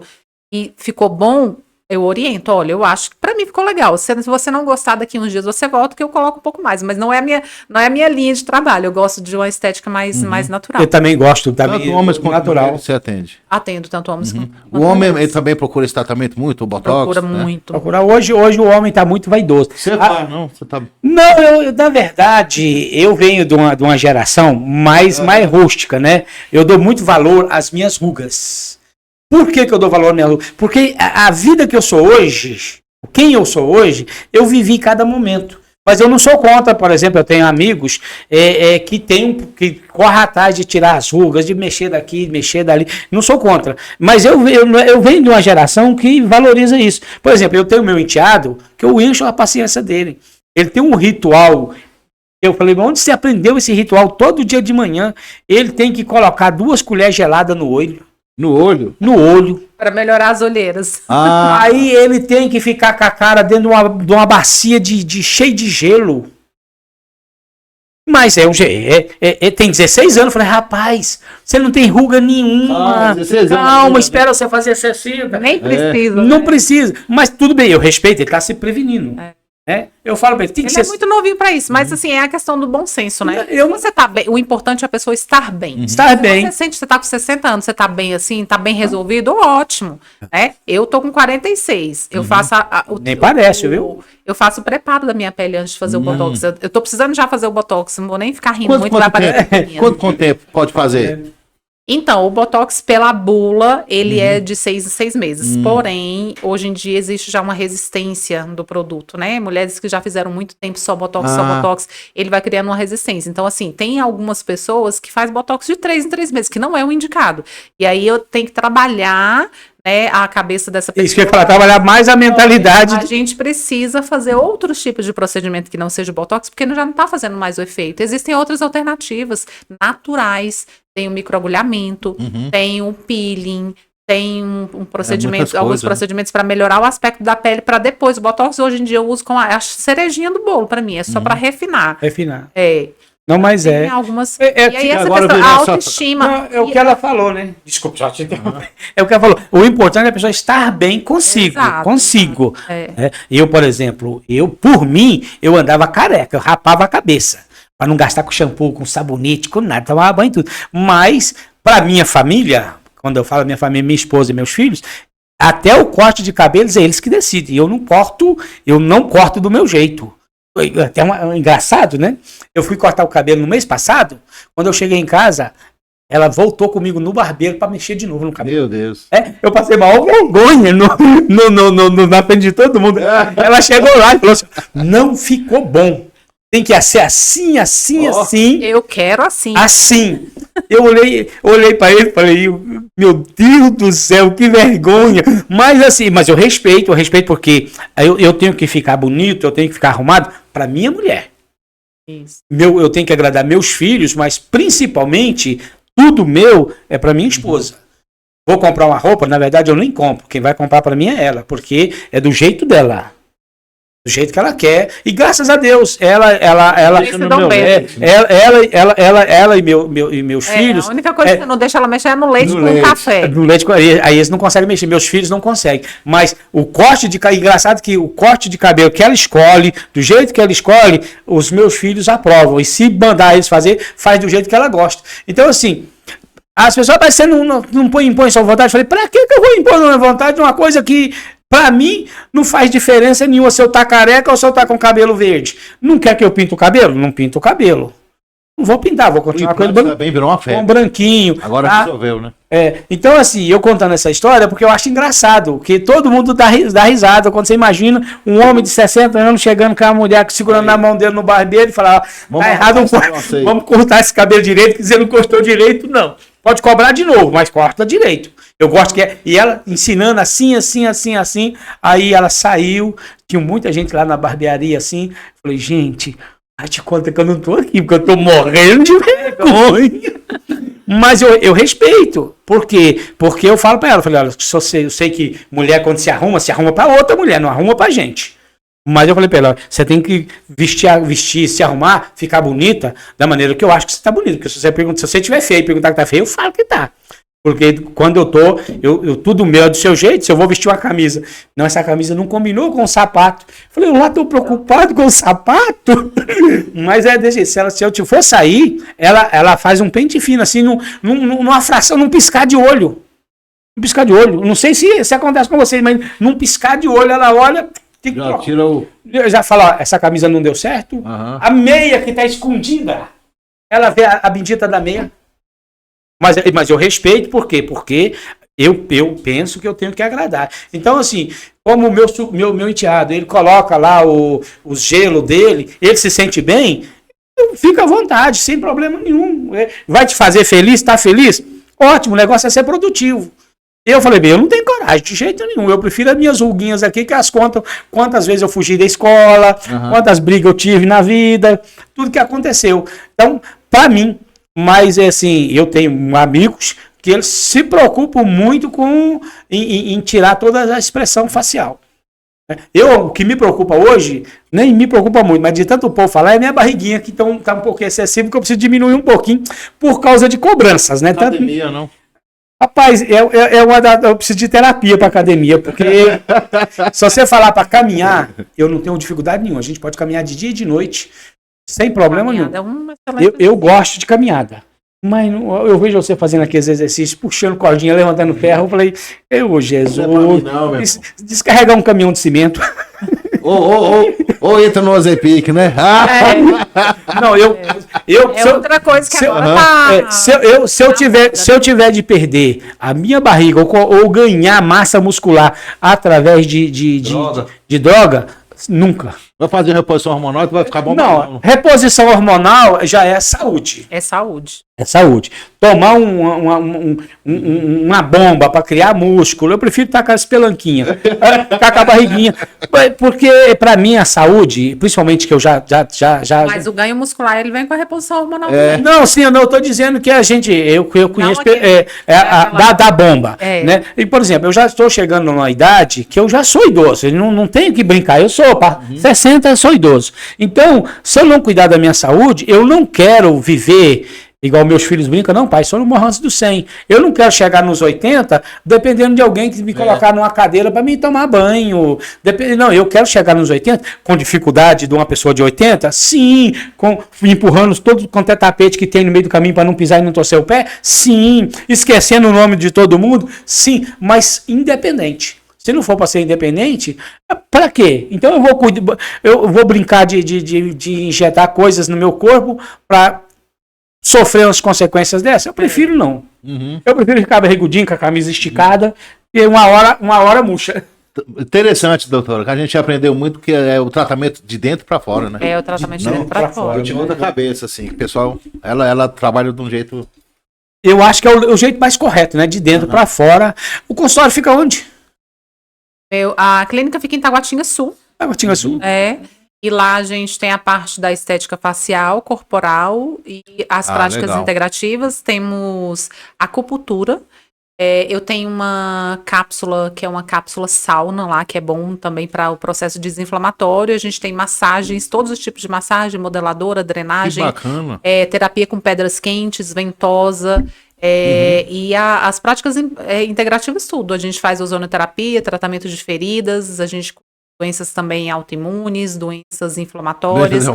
e ficou bom, eu oriento, olha, eu acho que pra mim ficou legal. Se você não gostar, daqui uns dias você volta, que eu coloco um pouco mais. Mas não é a minha linha de trabalho. Eu gosto de uma estética mais natural. Eu também gosto. Tanto homens quanto natural. Você atende? Atendo, tanto homens quanto o homem ele também procura esse tratamento muito, o botox? Procura muito. Hoje o homem tá muito vaidoso. Você não? Você tá... Não, eu, na verdade, eu venho de uma geração mais rústica, né? Eu dou muito valor às minhas rugas. Por que eu dou valor nela? Porque a vida que eu sou hoje, quem eu sou hoje, eu vivi cada momento. Mas eu não sou contra, por exemplo, eu tenho amigos que correm atrás de tirar as rugas, de mexer daqui, mexer dali. Não sou contra. Mas eu venho de uma geração que valoriza isso. Por exemplo, eu tenho meu enteado, que eu encho a paciência dele. Ele tem um ritual. Eu falei, mas onde você aprendeu esse ritual? Todo dia de manhã, ele tem que colocar 2 colheres geladas no olho. No olho? No olho. Para melhorar as olheiras. Aí ele tem que ficar com a cara dentro de uma bacia cheia de gelo. Mas tem 16 anos. Eu falei, rapaz, você não tem ruga nenhuma. Calma, espera você fazer 60. Nem precisa. Não precisa. Mas tudo bem, eu respeito, ele está se prevenindo. né? Eu falo pra ele, tem que Ele ser... é muito novinho pra isso, mas assim, é a questão do bom senso, né? Eu- Se você tá bem, o importante é a pessoa estar bem. Estar bem. Você sente que você tá com 60 anos, você tá bem assim, tá bem resolvido, ótimo, né? Eu tô com 46, eu faço Nem parece, viu? Eu faço o preparo da minha pele antes de fazer o Botox. Eu tô precisando já fazer o Botox, não vou nem ficar rindo muito, vai aparecer pelinha. Quanto tempo pode fazer? Então, o Botox pela bula, ele é de 6 em 6 meses. Porém, hoje em dia existe já uma resistência do produto, né? Mulheres que já fizeram muito tempo só Botox, ele vai criando uma resistência. Então, assim, tem algumas pessoas que faz Botox de 3 em 3 meses, que não é o indicado. E aí eu tenho que trabalhar, né, a cabeça dessa pessoa. Isso que eu ia falar, trabalhar mais a mentalidade. A gente precisa fazer outros tipos de procedimento que não seja o Botox, porque já não está fazendo mais o efeito. Existem outras alternativas naturais. Tem o microagulhamento, tem o peeling, tem um procedimento, alguns procedimentos para melhorar o aspecto da pele, para depois. O Botox hoje em dia eu uso com a cerejinha do bolo para mim, é só para refinar. Refinar. É. Não, mas Tem algumas. E aí essa agora questão, virou a só- autoestima. Não, é o que ela falou, né? Desculpa, só te interromper. É o que ela falou. O importante é a pessoa estar bem consigo. Exato, Consigo. É. É, eu, por exemplo, por mim, eu andava careca, eu rapava a cabeça. Para não gastar com shampoo, com sabonete, com nada, tomava banho e tudo. Mas, para minha família, quando eu falo minha família, minha esposa e meus filhos, até o corte de cabelos é eles que decidem. Eu não corto do meu jeito. Até engraçado, né? Eu fui cortar o cabelo no mês passado, quando eu cheguei em casa, ela voltou comigo no barbeiro para mexer de novo no cabelo. Meu Deus. Eu passei maior vergonha na frente de todo mundo. Ela chegou lá e falou assim: não ficou bom. Tem que ser assim, assim, assim. Eu quero assim. Assim. Eu olhei para ele e falei: meu Deus do céu, que vergonha. Mas assim, mas eu respeito porque eu tenho que ficar bonito, eu tenho que ficar arrumado para minha mulher. Isso. Eu tenho que agradar meus filhos, mas principalmente tudo meu é para minha esposa. Vou comprar uma roupa, na verdade eu nem compro. Quem vai comprar para mim é ela, porque é do jeito dela. Do jeito que ela quer. E graças a Deus, ela Eles se dão bem. ela e meus filhos. A única coisa que não deixa ela mexer é no leite com café. No leite, aí eles não conseguem mexer, meus filhos não conseguem. Mas o corte de cabelo, engraçado que o corte de cabelo que ela escolhe, do jeito que ela escolhe, os meus filhos aprovam. E se mandar eles fazer, faz do jeito que ela gosta. Então, assim, as pessoas, mas você não impõe sua vontade. Eu falei, pra que eu vou impor minha vontade de uma coisa que, pra mim, não faz diferença nenhuma se eu tá careca ou se eu tá com cabelo verde? Não quer que eu pinto o cabelo? Não pinto o cabelo. Não vou pintar, vou continuar com ele Bem, virou uma com febre. branquinho. Agora tá? resolveu, né? Então, assim, eu contando essa história porque eu acho engraçado, que todo mundo dá risada quando você imagina um homem de 60 anos chegando com a mulher segurando na mão dele no barbeiro e falar: tá errado, vamos cortar esse cabelo direito, que você não cortou direito, não. Pode cobrar de novo, mas corta direito. Eu gosto que e ela ensinando assim. Aí ela saiu, tinha muita gente lá na barbearia assim. Falei, gente, te conta que eu não tô aqui, porque eu tô morrendo de vergonha. Mas eu respeito. Por quê? Porque eu falo pra ela, falei, olha, eu sei que mulher quando se arruma pra outra mulher, não arruma pra gente. Mas eu falei pra ela, você tem que vestir, se arrumar, ficar bonita da maneira que eu acho que você tá bonita. Porque se você tiver feio e perguntar que tá feio, eu falo que tá. Porque quando eu tudo meu é do seu jeito, se eu vou vestir uma camisa, não, essa camisa não combinou com o sapato. Falei, eu lá tô preocupado com o sapato. Mas desse jeito, se eu for sair, ela faz um pente fino, assim, numa fração, num piscar de olho. Um piscar de olho. Não sei se acontece com vocês, mas num piscar de olho, ela olha... Já tira o... Já fala, essa camisa não deu certo. A meia que tá escondida, ela vê a bendita da meia. Mas eu respeito, por quê? Porque eu penso que eu tenho que agradar. Então, assim, como o meu enteado, ele coloca lá o gelo dele, ele se sente bem, fica à vontade, sem problema nenhum. Vai te fazer feliz, tá feliz? Ótimo, o negócio é ser produtivo. Eu falei, bem, eu não tenho coragem de jeito nenhum. Eu prefiro as minhas ruguinhas aqui, que as contam quantas vezes eu fugi da escola, quantas brigas eu tive na vida, tudo que aconteceu. Então, para mim, mas assim, eu tenho amigos que eles se preocupam muito em tirar toda a expressão facial. O que me preocupa hoje, nem me preocupa muito, mas de tanto o povo falar, é minha barriguinha, que tá um pouquinho excessiva, que eu preciso diminuir um pouquinho por causa de cobranças, né? Academia, não? Rapaz, eu preciso de terapia para academia, porque se você falar para caminhar, eu não tenho dificuldade nenhuma. A gente pode caminhar de dia e de noite, sem problema nenhum. Eu gosto de caminhada. Mas eu vejo você fazendo aqueles exercícios, puxando cordinha, levantando ferro. Eu falei, Jesus, descarregar um caminhão de cimento. Ou entra no Ozempic, né? Não, outra coisa que agora se eu tiver de perder a minha barriga ou ganhar massa muscular através de droga, nunca. Vai fazer reposição hormonal que vai ficar bom. Não, reposição hormonal já é saúde. É saúde. É saúde. Tomar uma bomba para criar músculo, eu prefiro estar com as pelanquinhas, ficar com a barriguinha. Porque, para mim, a saúde, principalmente que eu já. Mas o ganho muscular, ele vem com a reposição hormonal. Não, sim, eu estou dizendo que eu conheço da bomba. Né? E, por exemplo, eu já estou chegando numa idade que eu já sou idoso, eu não tenho que brincar, eu sou 60, eu sou idoso. Então, se eu não cuidar da minha saúde, eu não quero viver. Igual meus filhos brincam, não, pai, só não morro antes dos 100. Eu não quero chegar nos 80 dependendo de alguém que me colocar numa cadeira para me tomar banho. Não, eu quero chegar nos 80 com dificuldade de uma pessoa de 80, sim, empurrando todo quanto é tapete que tem no meio do caminho para não pisar e não torcer o pé, sim, esquecendo o nome de todo mundo, sim, mas independente. Se não for para ser independente, para quê? Então eu vou brincar de injetar coisas no meu corpo para sofrer as consequências dessa? Eu prefiro não. Eu prefiro ficar barrigudinho com a camisa esticada e uma hora murcha. Interessante, doutora, que a gente aprendeu muito que é o tratamento de dentro para fora, né? É o tratamento de dentro para fora. Eu tinha outra cabeça, assim, que o pessoal, ela trabalha de um jeito... Eu acho que é o jeito mais correto, né? De dentro para fora. O consultório fica onde? A clínica fica em Taguatinga Sul. Taguatinga Sul. E lá a gente tem a parte da estética facial, corporal e as práticas integrativas. Temos acupuntura. Eu tenho uma cápsula, que é uma cápsula sauna lá, que é bom também para o processo desinflamatório. A gente tem massagens, todos os tipos de massagem, modeladora, drenagem. Que bacana. Terapia com pedras quentes, ventosa. E as práticas integrativas, tudo. A gente faz ozonoterapia, tratamento de feridas, a gente doenças também autoimunes, doenças inflamatórias,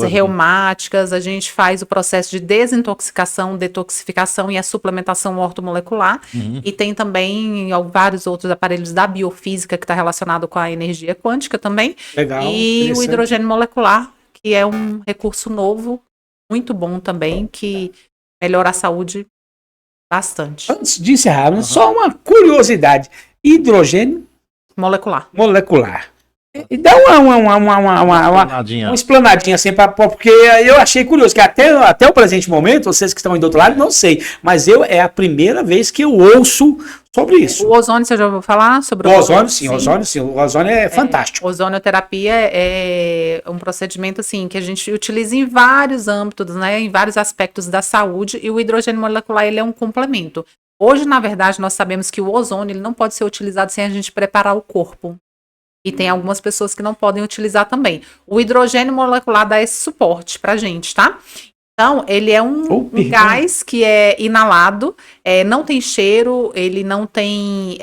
reumáticas, a gente faz o processo de desintoxicação, detoxificação e a suplementação ortomolecular, e tem também vários outros aparelhos da biofísica que está relacionado com a energia quântica também. Legal, e o hidrogênio molecular, que é um recurso novo, muito bom também, que melhora a saúde bastante. Antes de encerrar, só uma curiosidade, hidrogênio molecular. E dá uma explanadinha assim, porque eu achei curioso, que até o presente momento, vocês que estão aí do outro lado, não sei, mas é a primeira vez que eu ouço sobre isso. O ozônio, você já ouviu falar sobre o ozônio? Sim, o ozônio é fantástico. Ozonioterapia é um procedimento assim, que a gente utiliza em vários âmbitos, né, em vários aspectos da saúde, e o hidrogênio molecular ele é um complemento. Hoje, na verdade, nós sabemos que o ozônio ele não pode ser utilizado sem a gente preparar o corpo. E tem algumas pessoas que não podem utilizar também. O hidrogênio molecular dá esse suporte pra gente, tá? Então, ele é um gás que é inalado, não tem cheiro, ele não tem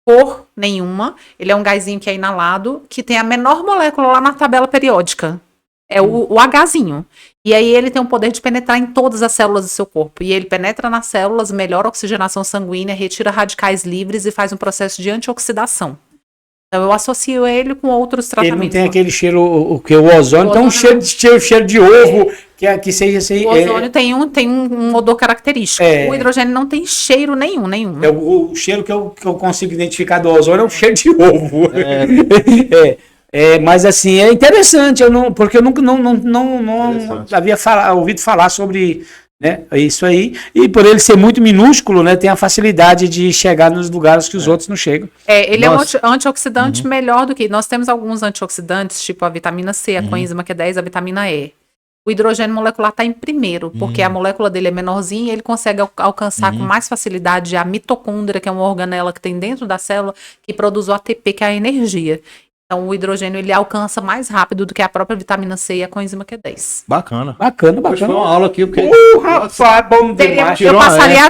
cor nenhuma. Ele é um gásinho que é inalado, que tem a menor molécula lá na tabela periódica. É o Hzinho. E aí ele tem o poder de penetrar em todas as células do seu corpo. E ele penetra nas células, melhora a oxigenação sanguínea, retira radicais livres e faz um processo de antioxidação. Então eu associo ele com outros tratamentos. Ele não tem aquele cheiro, o ozônio tem um cheiro de ovo, que seja assim. O ozônio tem um odor característico. O hidrogênio não tem cheiro nenhum. O cheiro que eu consigo identificar do ozônio é um cheiro de ovo. Mas assim, é interessante, porque eu nunca não havia ouvido falar sobre, né, isso aí, e por ele ser muito minúsculo, né, tem a facilidade de chegar nos lugares que os outros não chegam. Ele é um antioxidante melhor do que... Nós temos alguns antioxidantes, tipo a vitamina C, a coenzima Q10, a vitamina E. O hidrogênio molecular está em primeiro, porque a molécula dele é menorzinha e ele consegue alcançar com mais facilidade a mitocôndria, que é uma organela que tem dentro da célula, que produz o ATP, que é a energia. Então, o hidrogênio ele alcança mais rápido do que a própria vitamina C e a coenzima Q10. Bacana. Bacana, Hoje foi bacana. uma aula aqui, porque... Rapaz, bom demais.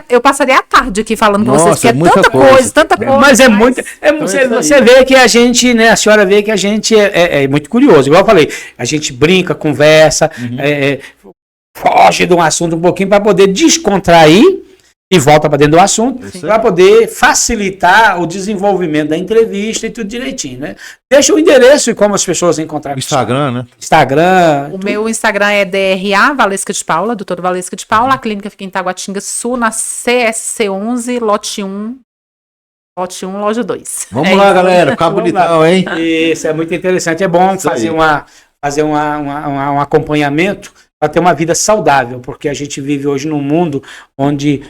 Eu passaria a tarde aqui falando com vocês, Nossa, porque é muita tanta coisa. coisa, tanta coisa. Mas é muito. isso Você aí. vê que a gente, né? A senhora vê que a gente é muito curioso. Igual eu falei, a gente brinca, conversa, foge de um assunto um pouquinho para poder descontrair e volta para dentro do assunto, Isso aí. para poder facilitar o desenvolvimento da entrevista e tudo direitinho, né? Deixa o endereço e como as pessoas encontrarem. Instagram, né? Instagram. O meu Instagram é DRA Valesca de Paula, doutora Valesca de Paula. A clínica fica em Taguatinga Sul, na CSC 11, lote 1, loja 2. Vamos lá, galera. Ficar Vamos bonitão, lá. hein? Isso é muito interessante. É bom Isso fazer, aí. fazer um acompanhamento para ter uma vida saudável, porque a gente vive hoje num mundo onde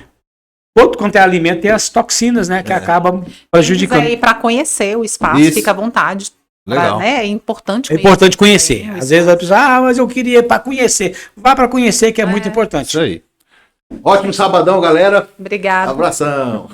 todo quanto é alimento tem as toxinas, né, que acabam prejudicando. E para conhecer o espaço, Isso. fica à vontade. Legal. Né? É importante É importante conhecer. Sim, Às vezes a pessoa, mas eu queria para conhecer. Vá para conhecer, que é muito importante. Isso aí. Ótimo sabadão, galera. Obrigada. Abração.